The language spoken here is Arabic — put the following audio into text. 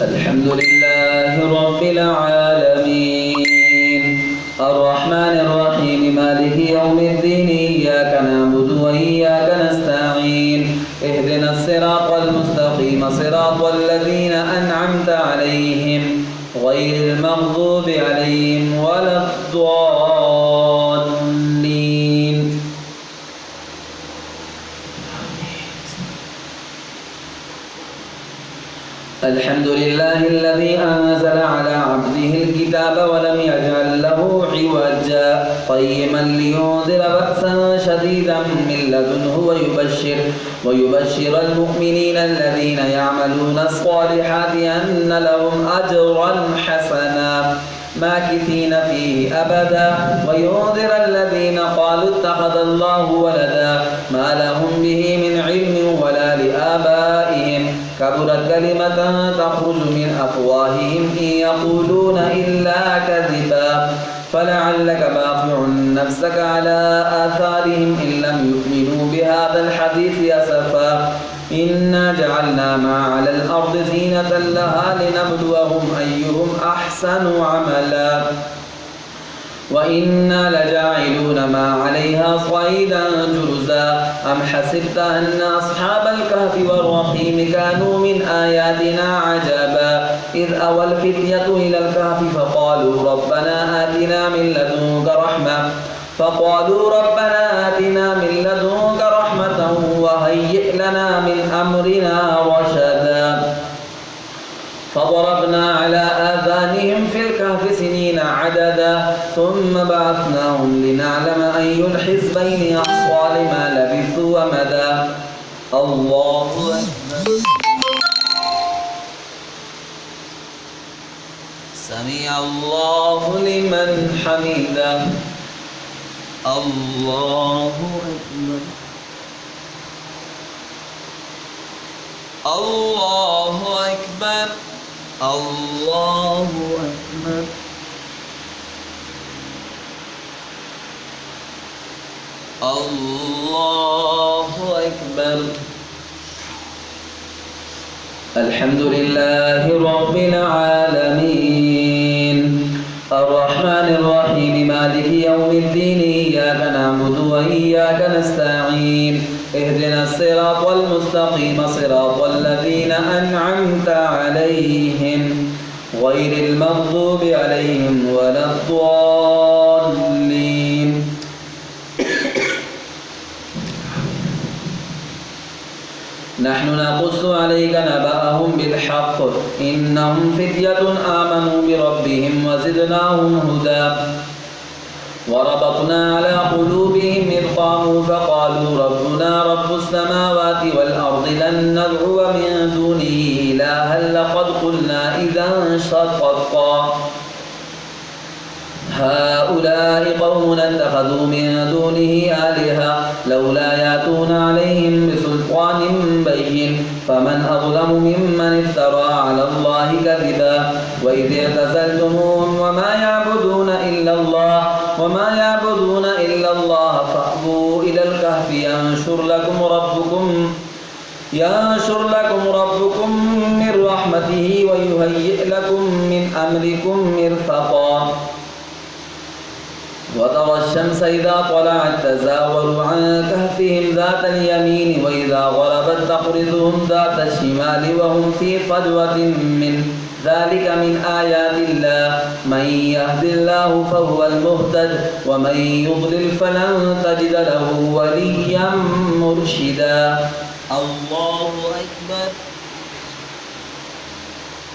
الحمد لله رب العالمين الرحمن الرحيم مالك يوم الدين إياك نعبد وإياك نستعين اهدنا الصراط المستقيم صراط الذين أنعمت عليهم غير المغضوب عليهم ولا الضالين. الحمد لله الذي أنزل على عبده الكتاب ولم يجعل له عوجا قيما لينذر بأسا شديدا من لدنه ويبشر المؤمنين الذين يعملون الصالحات أن لهم أجرا حسنا ماكثين فيه أبدا وينذر الذين قالوا اتخذ الله ولدا ما لهم به من علم ولا لآبائهم كبرت كلمة تخرج من أفواههم إن يقولون إلا كذبا فلعلك باخع نفسك على آثارهم إن لم يؤمنوا بهذا الحديث أسفا إنا جعلنا ما على الأرض زينة لها لنبلوهم أيهم أحسن عملا وإنا لجاعلون ما عليها صعيدا جرزا أم حسبت أن أصحاب الكهف والرقيم كانوا من آياتنا عجبا إذ أوى الفتية إلى الكهف فقالوا ربنا آتنا من لدنك رحمة وهيئ لنا من أمرنا رشدا فضربنا على آذانهم في الكهف سنين عددا ثم بعثناهم لنعلم أي الحزبين أحصى لما لبثوا ومدى. الله أكبر. سمع الله لمن حمده. الله أكبر. الله أكبر. الله أكبر. الله أكبر. الحمد لله رب العالمين الرحمن الرحيم مالك يوم الدين إياك نعبد وإياك نستعين اهدنا الصراط المستقيم صراط الذين أنعمت عليهم غير المغضوب عليهم ولا الضالين. نحن نقص عليك نبأهم بالحق إنهم فتية آمنوا بربهم وزدناهم هدى وربطنا على قلوبهم إذ قاموا فقالوا ربنا رب السماوات والأرض لن ندعو من دونه إلها لقد قلنا إذا شططا هؤلاء قوم اتخذوا من دونه آلهة لولا يأتون عليهم بسلطان بين فمن أظلم ممن افترى على الله كذبا وإذ اعتزلتموهم وما يعبدون إلا الله فأووا إلى الكهف ينشر لكم ربكم من رحمته ويهيئ لكم من أمركم مرفقا وترى الشمس إذا طلعت تزاور عن كهفهم ذات اليمين وإذا غربت تقرضهم ذات الشمال وهم في فجوة من ذلك من آيات الله من يهد الله فهو المهتد ومن يضلل فلن تجد له وليا مرشدا. الله أكبر.